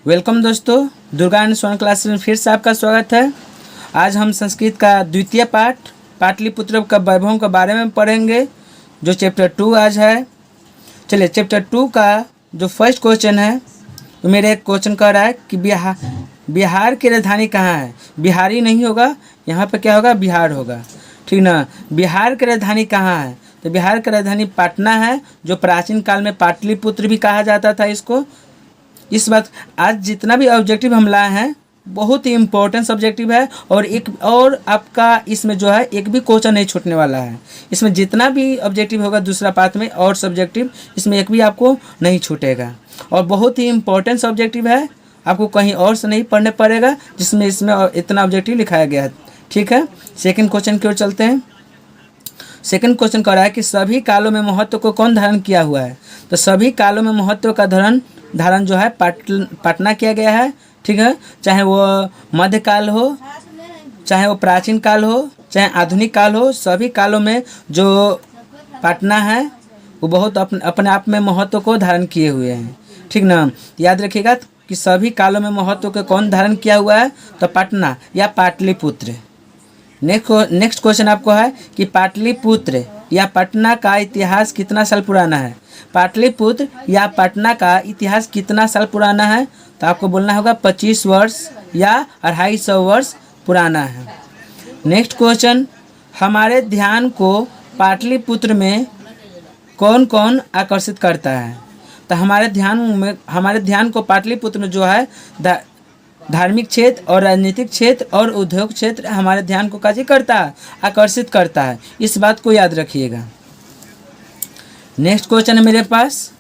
Welcome दोस्तों, Durga and Son classes में फिर से आपका स्वागत है। आज हम संस्कृत का द्वितीय पाठ पाटलिपुत्र का वैभव के बारे में पढ़ेंगे, जो चैप्टर 2 आज है। चलिए, चैप्टर 2 का जो फर्स्ट क्वेश्चन है, तो मेरे एक क्वेश्चन कह रहा है कि बिहार की राजधानी कहाँ है। बिहारी नहीं होगा, यहाँ पे क्या होगा, बिहार होगा, ठीक ना। बिहार की राजधानी कहाँ है, तो बिहार की राजधानी पटना है, जो प्राचीन काल में पाटलिपुत्र भी कहा जाता था इसको। इस बात आज जितना भी ऑब्जेक्टिव हम लाए हैं बहुत ही इम्पोर्टेंट सब्जेक्टिव है, और आपका इसमें जो है एक भी क्वेश्चन नहीं छूटने वाला है। इसमें जितना भी ऑब्जेक्टिव होगा दूसरा पार्ट में और सब्जेक्टिव, इसमें एक भी आपको नहीं छूटेगा, और बहुत ही इम्पोर्टेंट सब्जेक्टिव है। आपको कहीं और से नहीं पढ़ने पड़ेगा जिसमें इसमें इतना ऑब्जेक्टिव लिखाया गया है, ठीक है। सेकेंड क्वेश्चन की ओर चलते हैं। सेकंड क्वेश्चन कह रहा है कि सभी कालों में महत्व को कौन धारण किया हुआ है। तो सभी कालों में महत्व का धारण जो है पटना किया गया है, ठीक है। चाहे वो मध्यकाल हो, चाहे वो प्राचीन काल हो, चाहे आधुनिक काल हो, सभी कालों में जो पटना है वो बहुत अपने आप में महत्व को धारण किए हुए हैं, ठीक ना। याद रखिएगा कि सभी कालों में महत्व को कौन धारण किया हुआ है, तो पटना या पाटलिपुत्र। नेक्स्ट क्वेश्चन आपको है कि पाटलिपुत्र या पटना का इतिहास कितना साल पुराना है। पाटलिपुत्र या पटना का इतिहास कितना साल पुराना है, तो आपको बोलना होगा 25 वर्ष या 250 वर्ष पुराना है। नेक्स्ट क्वेश्चन, हमारे ध्यान को पाटलिपुत्र में कौन कौन आकर्षित करता है। तो हमारे ध्यान को पाटलिपुत्र में जो है धार्मिक क्षेत्र और राजनीतिक क्षेत्र और उद्योग क्षेत्र हमारे ध्यान को काजी करता है, आकर्षित करता है। इस बात को याद रखिएगा। नेक्स्ट क्वेश्चन है मेरे पास।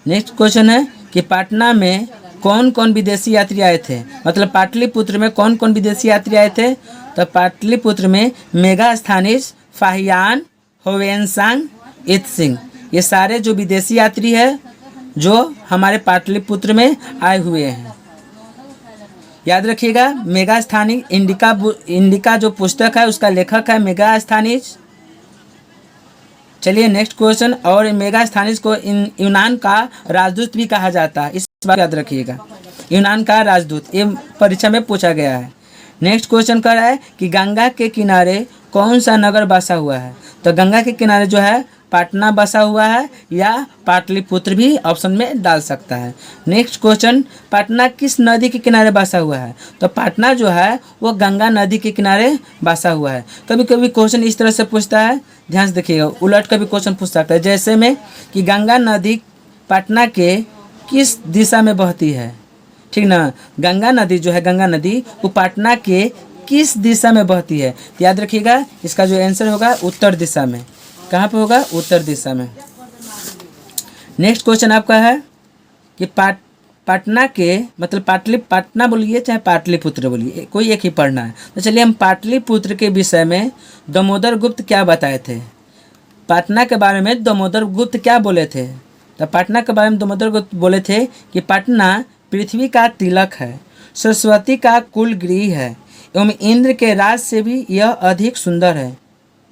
नेक्स्ट क्वेश्चन है कि पटना में कौन कौन विदेशी यात्री आए थे। मतलब पाटलिपुत्र में कौन कौन विदेशी यात्री आए थे, तो पाटलिपुत्र में मेगास्थनीज, फाहियान, होवेनसांग, इत्सिंग, ये सारे जो विदेशी यात्री है जो हमारे पाटलिपुत्र में आए हुए हैं। याद रखिएगा, मेगास्थनीज इंडिका जो पुस्तक है उसका लेखक है मेगास्थनीज। चलिए नेक्स्ट क्वेश्चन, और मेगास्थनीज को यूनान का राजदूत भी कहा जाता है, इस बात याद रखिएगा। यूनान का राजदूत, ये परीक्षा में पूछा गया है। नेक्स्ट क्वेश्चन कर रहा है कि गंगा के किनारे कौन सा नगर बसा हुआ है। तो गंगा के किनारे जो है पटना बसा हुआ है, या पाटलिपुत्र भी ऑप्शन में डाल सकता है। नेक्स्ट क्वेश्चन, पटना किस नदी के किनारे बसा हुआ है। तो पटना जो है वो गंगा नदी के किनारे बसा हुआ है। कभी कभी क्वेश्चन इस तरह से पूछता है, ध्यान से देखिएगा, उलट का भी क्वेश्चन पूछ सकता है। जैसे में कि गंगा नदी पटना के किस दिशा में बहती है, ठीक ना। गंगा नदी जो है, गंगा नदी वो पटना के किस दिशा में बहती है। तो याद रखिएगा, इसका जो आंसर होगा उत्तर दिशा में। कहाँ पे होगा, उत्तर दिशा में। नेक्स्ट क्वेश्चन आपका है कि पटना के मतलब पटना बोलिए चाहे पाटलिपुत्र बोलिए, कोई एक ही पढ़ना है। तो चलिए, हम पाटलिपुत्र के विषय में दामोदर गुप्त क्या बताए थे। पटना के बारे में दामोदर गुप्त क्या बोले थे। तो पटना के बारे में दामोदर गुप्त बोले थे कि पटना पृथ्वी का तिलक है, सरस्वती का कुल गृह है, एवं इंद्र के राज से भी यह अधिक सुंदर है।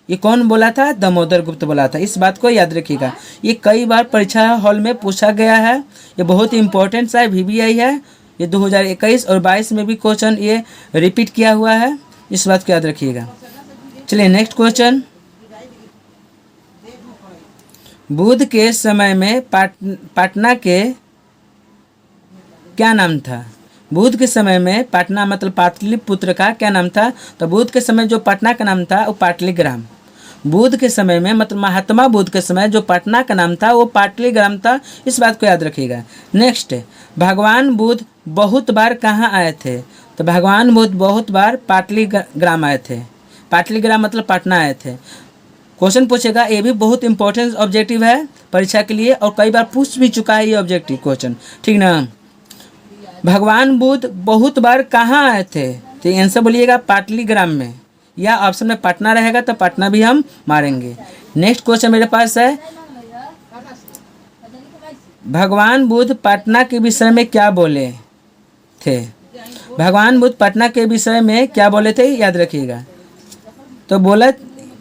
ये कौन बोला था, दामोदर गुप्त बोला था। इस बात को याद रखिएगा, ये कई बार परीक्षा हॉल में पूछा गया है। ये बहुत ही इंपॉर्टेंट सा VBI है। ये 2021 और 22 में भी क्वेश्चन ये रिपीट किया हुआ है, इस बात को याद रखिएगा। चलिए नेक्स्ट क्वेश्चन, बुद्ध के समय में पटना के क्या नाम था। बुद्ध के समय में पटना मतलब पाटलिपुत्र का क्या नाम था। तो बुद्ध के समय जो पटना का नाम था वो पाटलिग्राम। बुद्ध के समय में मतलब महात्मा बुद्ध के समय जो पटना का नाम था वो पाटलिग्राम था, इस बात को याद रखिएगा। नेक्स्ट, भगवान बुद्ध बहुत बार कहाँ आए थे। तो भगवान बुद्ध बहुत बार पाटलिग्राम आए थे। पाटलिग्राम मतलब पटना आए थे। क्वेश्चन पूछेगा, ये भी बहुत इंपॉर्टेंट ऑब्जेक्टिव है परीक्षा के लिए, और कई बार पूछ भी चुका है ये ऑब्जेक्टिव क्वेश्चन, ठीक ना। भगवान बुद्ध बहुत बार कहाँ आए थे, तो आंसर बोलिएगा पाटलिग्राम में, या ऑप्शन में पटना रहेगा तो पटना भी हम मारेंगे। नेक्स्ट क्वेश्चन मेरे पास है, भगवान बुद्ध पटना के विषय में क्या बोले थे। भगवान बुद्ध पटना के विषय में क्या बोले थे, याद रखिएगा। तो बोला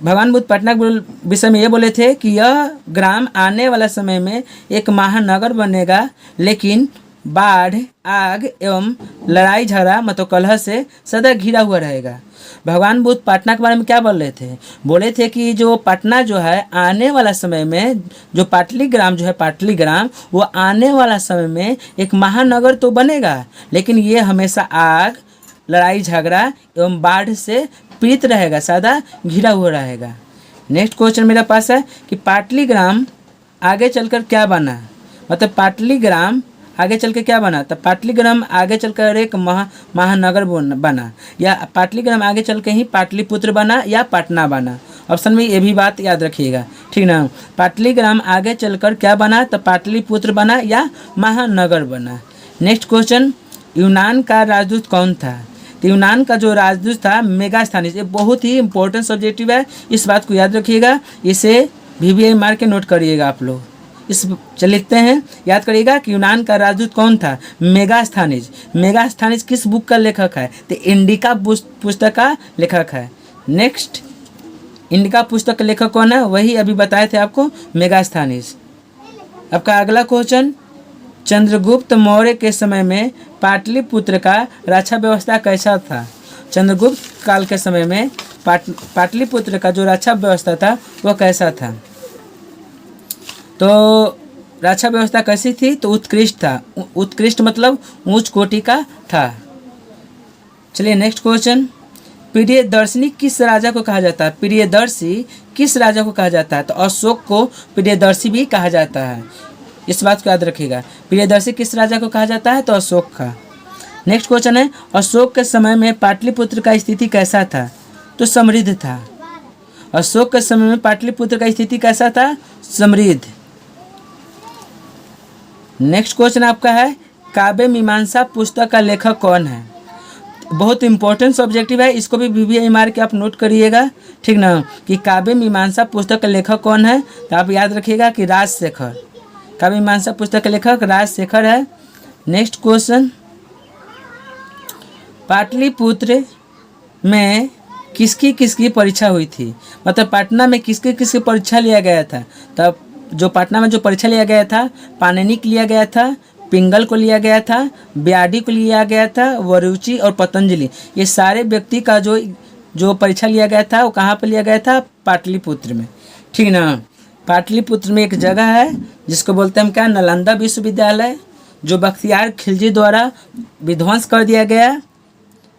भगवान बुद्ध पटना के विषय में ये बोले थे कि यह ग्राम आने वाला समय में एक महानगर बनेगा, लेकिन बाढ़, आग एवं लड़ाई झगड़ा मतलब कलह से सदा घिरा हुआ रहेगा। भगवान बुद्ध पटना के बारे में क्या बोल रहे थे? बोले थे कि जो पटना जो है आने वाला समय में, जो पाटलीग्राम जो है पाटलीग्राम, वो आने वाला समय में एक महानगर तो बनेगा, लेकिन ये हमेशा आग, लड़ाई झगड़ा एवं बाढ़ से पीड़ित रहेगा, सदा घिरा हुआ रहेगा। नेक्स्ट क्वेश्चन मेरे पास है कि पाटलीग्राम आगे चलकर क्या बना? मतलब पाटलीग्राम आगे चल के क्या बना? तो पाटलीग्राम आगे चलकर एक महानगर बना, या पाटलीग्राम आगे चल के ही पाटलिपुत्र बना या पटना बना। ऑप्शन में ये भी बात याद रखिएगा, ठीक ना। पाटलीग्राम आगे चलकर क्या बना? तो पाटलिपुत्र बना या महानगर बना। नेक्स्ट क्वेश्चन, यूनान का राजदूत कौन था? तो यूनान का जो राजदूत था मेगास्थनीज। ये बहुत ही इंपॉर्टेंट सब्जेक्टिव है, इस बात को याद रखिएगा, इसे VVI मार के नोट करिएगा आप लोग। इस चल लिखते हैं, याद करिएगा कि यूनान का राजदूत कौन था? मेगास्थनीज। मेगास्थनीज किस बुक का लेखक है? तो इंडिका पुस्तक का लेखक है। नेक्स्ट, इंडिका पुस्तक का लेखक कौन है? वही अभी बताए थे आपको, मेगास्थनीज। आपका अगला क्वेश्चन, चंद्रगुप्त मौर्य के समय में पाटलिपुत्र का रक्षा व्यवस्था कैसा था? चंद्रगुप्त काल के समय में पाटलिपुत्र का जो रक्षा व्यवस्था था वो कैसा था? तो रक्षा व्यवस्था कैसी थी? तो उत्कृष्ट था। उत्कृष्ट मतलब उच्च कोटि का था। चलिए नेक्स्ट क्वेश्चन, प्रियदर्शनी किस राजा को कहा जाता है? प्रियदर्शी किस राजा को कहा जाता है? तो अशोक को प्रियदर्शी भी कहा जाता है, इस बात को याद रखिएगा। प्रियदर्शी किस राजा को कहा जाता है? तो अशोक का। नेक्स्ट क्वेश्चन है, अशोक के समय में पाटलिपुत्र का स्थिति कैसा था? तो समृद्ध था। अशोक के समय में पाटलिपुत्र का स्थिति कैसा था? समृद्ध। नेक्स्ट क्वेश्चन आपका है, काव्य मीमांसा पुस्तक का लेखक कौन है? बहुत इंपॉर्टेंट सब्जेक्टिव है, इसको भी VVI मार के आप नोट करिएगा, ठीक ना, कि काव्य मीमांसा पुस्तक का लेखक कौन है? तो आप याद रखिएगा कि राजशेखर। काव्य मीमांसा पुस्तक का लेखक राजशेखर है। नेक्स्ट क्वेश्चन, पाटलिपुत्र में किसकी किसकी परीक्षा हुई थी? मतलब पटना में किसकी किसकी परीक्षा लिया गया था? तब जो पटना में जो परीक्षा लिया गया था, पाणिनि को लिया गया था, पिंगल को लिया गया था, ब्याडी को लिया गया था, वरुचि और पतंजलि, ये सारे व्यक्ति का जो परीक्षा लिया गया था वो कहाँ पर लिया गया था? पाटलिपुत्र में, ठीक ना। पाटलिपुत्र में एक जगह है जिसको बोलते हैं हम क्या? नालंदा विश्वविद्यालय, जो बख्तियार खिलजी द्वारा विध्वंस कर दिया गया,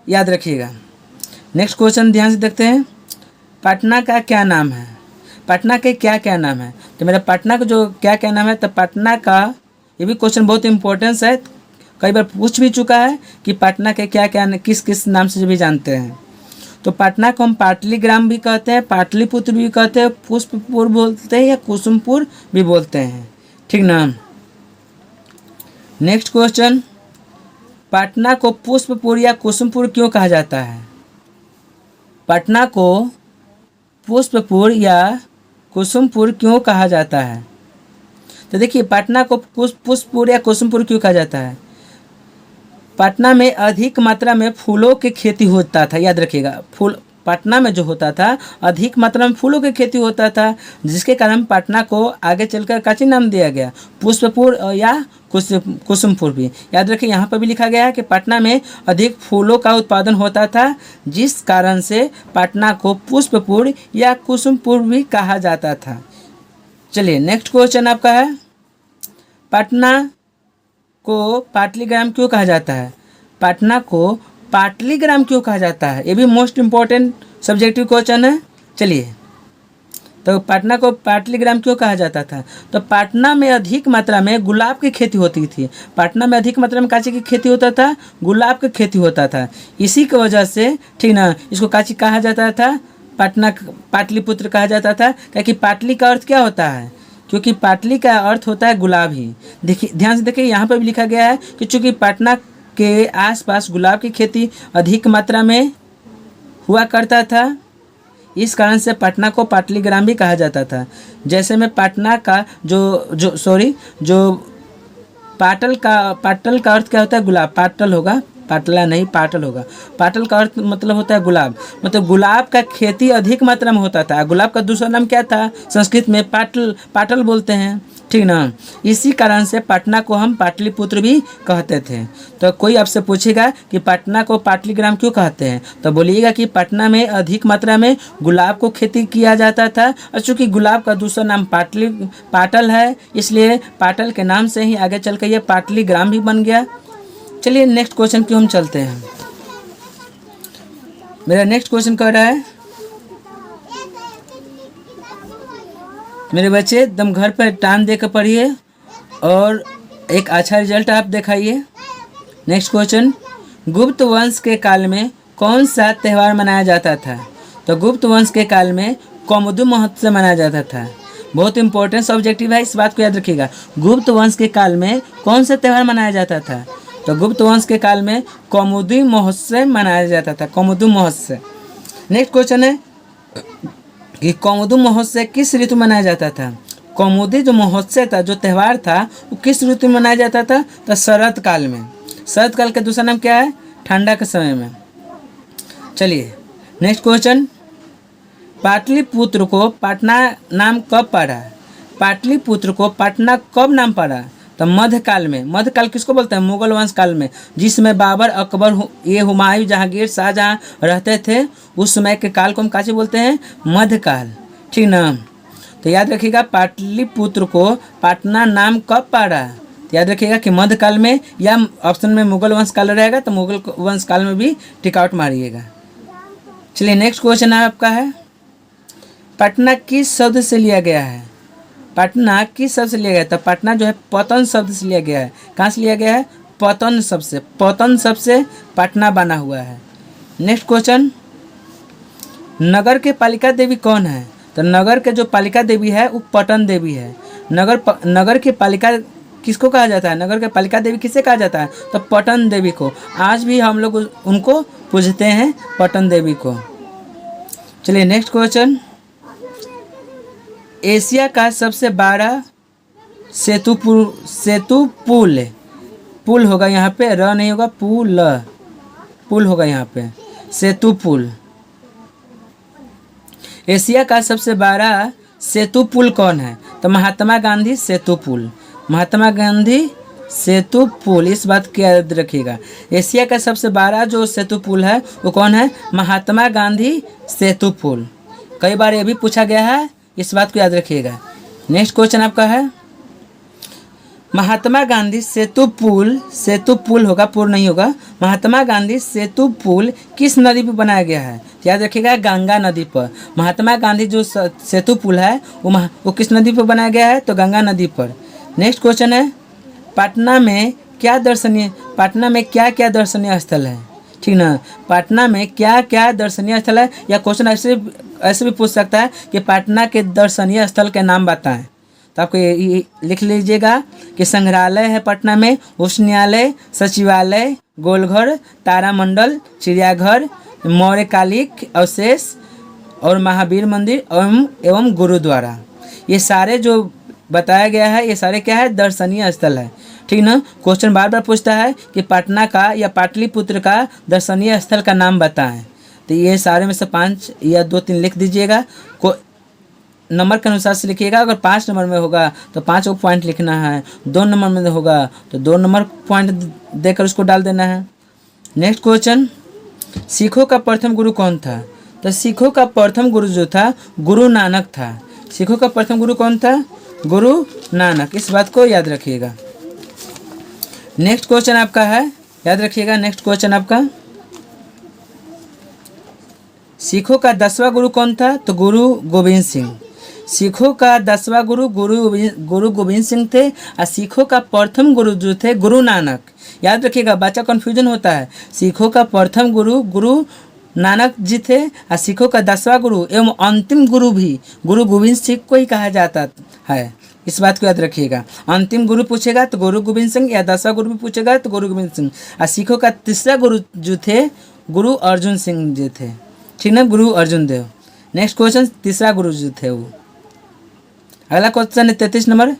याद रखिएगा। नेक्स्ट क्वेश्चन ध्यान से देखते हैं, पटना का क्या नाम है? पटना के क्या क्या नाम है? तो मेरा पटना का जो क्या क्या नाम है, तो पटना का, ये भी क्वेश्चन बहुत इंपॉर्टेंस है, कई बार पूछ भी चुका है कि पटना के क्या क्या किस किस नाम से भी जानते हैं। तो पटना को हम पाटलीग्राम भी कहते हैं, पाटलिपुत्र भी कहते हैं, पुष्पपुर बोलते हैं या कुसुमपुर भी बोलते हैं, ठीक ना। नेक्स्ट क्वेश्चन, पटना को पुष्पपुर या कुसुमपुर क्यों कहा जाता है? पटना को पुष्पपुर या कुसुमपुर क्यों कहा जाता है? तो देखिए, पटना को पुष्पपुर या कुसुमपुर क्यों कहा जाता है? पटना में अधिक मात्रा में फूलों की खेती होता था, याद रखिएगा। फूल पटना में जो होता था, अधिक मात्रा में फूलों की खेती होता था, जिसके कारण पटना को आगे चलकर काची नाम दिया गया, पुष्पपुर या कुसुमपुर भी। याद रखिए, यहाँ पर भी लिखा गया है कि पटना में अधिक फूलों का उत्पादन होता था, जिस कारण से पटना को पुष्पपुर या कुसुमपुर भी कहा जाता था। चलिए नेक्स्ट क्वेश्चन आपका है, पटना को पाटलीग्राम क्यों कहा जाता है? पटना को पाटलीग्राम क्यों कहा जाता है? ये भी मोस्ट इम्पोर्टेंट सब्जेक्टिव क्वेश्चन है। चलिए, तो पटना को पाटलीग्राम क्यों कहा जाता था? तो पटना में अधिक मात्रा में गुलाब की खेती होती थी। पटना में अधिक मात्रा में काची की खेती होता था? गुलाब की खेती होता था। इसी की वजह से, ठीक ना, इसको काची कहा जाता था, पटना पाटलिपुत्र कहा जाता था। क्योंकि पाटली का अर्थ क्या होता है? क्योंकि पाटली का अर्थ होता है गुलाब ही। देखिए, ध्यान से देखिए, यहाँ पर भी लिखा गया है कि चूँकि पटना के आसपास गुलाब की खेती अधिक मात्रा में हुआ करता था, इस कारण से पटना को पाटलीग्राम भी कहा जाता था। जैसे में पटना का जो पाटल का अर्थ क्या होता है? गुलाब, पाटल होगा, पाटला नहीं, पाटल होगा। पाटल का अर्थ मतलब होता है गुलाब, मतलब गुलाब का खेती अधिक मात्रा में होता था। गुलाब का दूसरा नाम क्या था संस्कृत में? पाटल, पाटल बोलते हैं, ठीक ना। इसी कारण से पटना को हम पाटलिपुत्र भी कहते थे। तो कोई आपसे पूछेगा कि पटना को पाटलीग्राम क्यों कहते हैं, तो बोलिएगा कि पटना में अधिक मात्रा में गुलाब को खेती किया जाता था, और चूँकि गुलाब का दूसरा नाम पाटल है, इसलिए पाटल के नाम से ही आगे चल कर ये पाटलीग्राम भी बन गया। चलिए नेक्स्ट क्वेश्चन की हम चलते हैं। मेरा नेक्स्ट क्वेश्चन कह रहा है, मेरे बच्चे एकदम घर पर टाइम देकर पढ़िए और एक अच्छा रिजल्ट आप दिखाइए। नेक्स्ट क्वेश्चन, गुप्त वंश के काल में कौन सा त्यौहार मनाया जाता था? तो गुप्त वंश के काल में कौमुदी महोत्सव मनाया जाता था। बहुत इंपॉर्टेंट सब्जेक्टिव है, इस बात को याद रखिएगा। गुप्त वंश के काल में कौन सा त्यौहार मनाया जाता था? तो गुप्त वंश के काल में कौमुदी महोत्सव मनाया जाता था, कौमुदी महोत्सव। नेक्स्ट क्वेश्चन है कि कौमुदी महोत्सव किस ऋतु में मनाया जाता था? कौमुदी जो महोत्सव था, जो त्यौहार था, वो किस ऋतु में मनाया जाता था? तो शरद काल में। शरद काल का दूसरा नाम क्या है? ठंडा के समय में। चलिए नेक्स्ट क्वेश्चन, पाटलिपुत्र को पटना नाम कब पड़ा? पाटलिपुत्र को पटना कब नाम पड़ा? तो मध्यकाल में। मध्यकाल किसको बोलते हैं? मुगल वंश काल में, जिसमें बाबर, अकबर, ये हुमायूं, जहांगीर, शाहजहां रहते थे, उस समय के काल को हम काची बोलते हैं? मध्यकाल, ठीक ना। तो याद रखिएगा पाटलिपुत्र को पटना नाम कब पड़ा? तो याद रखिएगा कि मध्यकाल में, या ऑप्शन में मुगल वंश काल रहेगा तो मुगल वंश काल में भी टिक आउट मारिएगा। चलिए नेक्स्ट क्वेश्चन आपका है, पटना किस शब्द से लिया गया है? पटना किस शब्द से लिया गया है? तो पटना जो है पतन शब्द से लिया गया है। कहाँ से लिया गया है? पतन शब्द से। पतन शब्द से पटना बना हुआ है। नेक्स्ट क्वेश्चन, नगर के पालिका देवी कौन है? तो नगर के जो पालिका देवी है वो पटन देवी है। नगर के पालिका किसको कहा जाता है? नगर के पालिका देवी किसे कहा जाता है? तो पटन देवी को। आज भी हम लोग उनको पूजते हैं, पटन देवी को। चलिए नेक्स्ट क्वेश्चन, एशिया का सबसे बड़ा सेतु पुल होगा यहाँ पे, र नहीं होगा, पुल होगा यहाँ पे, सेतु पुल। एशिया का सबसे बड़ा सेतु पुल कौन है? तो महात्मा गांधी सेतु पुल। महात्मा गांधी सेतु पुल, इस बात को याद रखिएगा। एशिया का सबसे बड़ा जो सेतु पुल है वो कौन है? महात्मा गांधी सेतु पुल। कई बार ये भी पूछा गया है, इस बात को याद रखिएगा। नेक्स्ट क्वेश्चन आपका है, महात्मा गांधी सेतु पुल होगा, पुल नहीं होगा। महात्मा गांधी सेतु पुल किस नदी पर बनाया गया है? याद रखिएगा गंगा नदी पर। महात्मा गांधी जो सेतु पुल है वो किस नदी पर बनाया गया है? तो गंगा नदी पर। नेक्स्ट क्वेश्चन है, पटना में क्या क्या दर्शनीय स्थल है? ठीक ना, पटना में क्या क्या दर्शनीय स्थल है? या क्वेश्चन ऐसे भी पूछ सकता है कि पटना के दर्शनीय स्थल के नाम बताएं। तो आपको ये लिख लीजिएगा कि संग्रहालय है पटना में, उच्च न्यायालय, सचिवालय, गोलघर, तारामंडल, चिड़ियाघर, मौर्य कालिक अवशेष और महावीर मंदिर एवं गुरुद्वारा। ये सारे जो बताया गया है, ये सारे क्या है? दर्शनीय स्थल है, ठीक ना। क्वेश्चन बार बार पूछता है कि पटना का या पाटलिपुत्र का दर्शनीय स्थल का नाम बताएं। तो ये सारे में से 5 या 2-3 लिख दीजिएगा। को नंबर के अनुसार से लिखिएगा। अगर 5 नंबर में होगा तो 5 को पॉइंट लिखना है, 2 नंबर में होगा तो 2 नंबर पॉइंट देकर उसको डाल देना है। नेक्स्ट क्वेश्चन, सिखों का प्रथम गुरु कौन था? तो सिखों का प्रथम गुरु जो था गुरु नानक था। सिखों का प्रथम गुरु कौन था? गुरु नानक। इस बात को याद रखिएगा। नेक्स्ट क्वेश्चन आपका है, याद रखिएगा। नेक्स्ट क्वेश्चन आपका, सिखों का 10वां गुरु कौन था? तो गुरु गोविंद सिंह। सिखों का 10वां गुरु गुरु गोविंद सिंह थे। और सिखों का प्रथम गुरु जो थे गुरु नानक। याद रखिएगा, बच्चा कन्फ्यूजन होता है। सिखों का प्रथम गुरु गुरु नानक जी थे और सिखों का 10वां गुरु एवं अंतिम गुरु भी गुरु गोविंद सिंह को ही कहा जाता है। इस बात को याद रखिएगा। अंतिम गुरु पूछेगा तो गुरु गोविंद सिंह, या 10वां गुरु भी पूछेगा तो गुरु गोविंद सिंह। और सिखों का 3रा गुरु जो थे गुरु अर्जुन सिंह जी थे, ठीक ना, गुरु अर्जुन देव। नेक्स्ट क्वेश्चन, 3रा गुरु जो थे वो। अगला क्वेश्चन है 33 नंबर,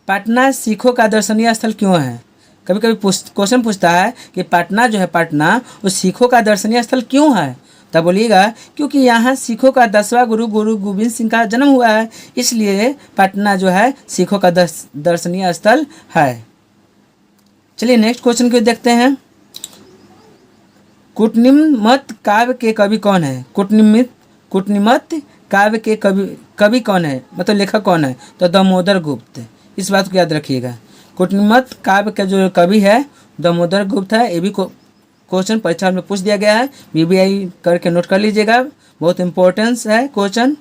पटना सिखों का दर्शनीय स्थल क्यों है? कभी कभी क्वेश्चन पूछता है कि पटना जो है, पटना वो सिखों का दर्शनीय स्थल क्यों है, तब बोलिएगा क्योंकि यहाँ सिखों का 10वां गुरु गुरु गोविंद सिंह का जन्म हुआ है, इसलिए पटना जो है सिखों का दर्शनीय स्थल है। चलिए नेक्स्ट क्वेश्चन को देखते हैं। कूटनिमित्त काव्य के कवि कौन है? कूटनिमित्त काव्य के कवि कौन है, मतलब लेखक कौन है? तो दामोदर गुप्त। इस बात को याद रखिएगा। कूटनिमित्त काव्य का जो कवि है दामोदर गुप्त है। ये भी क्वेश्चन परीक्षा में पूछ दिया गया है, BBI करके नोट कर लीजिएगा, बहुत इंपॉर्टेंस है क्वेश्चन।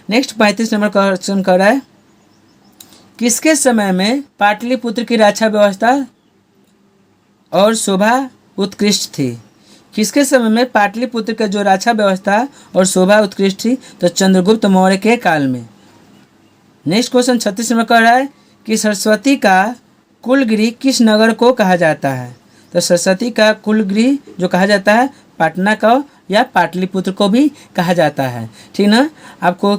नेक्स्ट 35 नंबर का क्वेश्चन कर रहा है, किसके समय में पाटलिपुत्र की रक्षा व्यवस्था और शोभा उत्कृष्ट थी? किसके समय में पाटलिपुत्र का जो रक्षा व्यवस्था और शोभा उत्कृष्ट थी? तो चंद्रगुप्त मौर्य के काल में। नेक्स्ट क्वेश्चन 36 नंबर कर रहा है कि सरस्वती का कुलगृह किस नगर को कहा जाता है? तो सरस्वती का कुलगृह जो कहा जाता है पटना का या पाटलिपुत्र को भी कहा जाता है। ठीक ना? आपको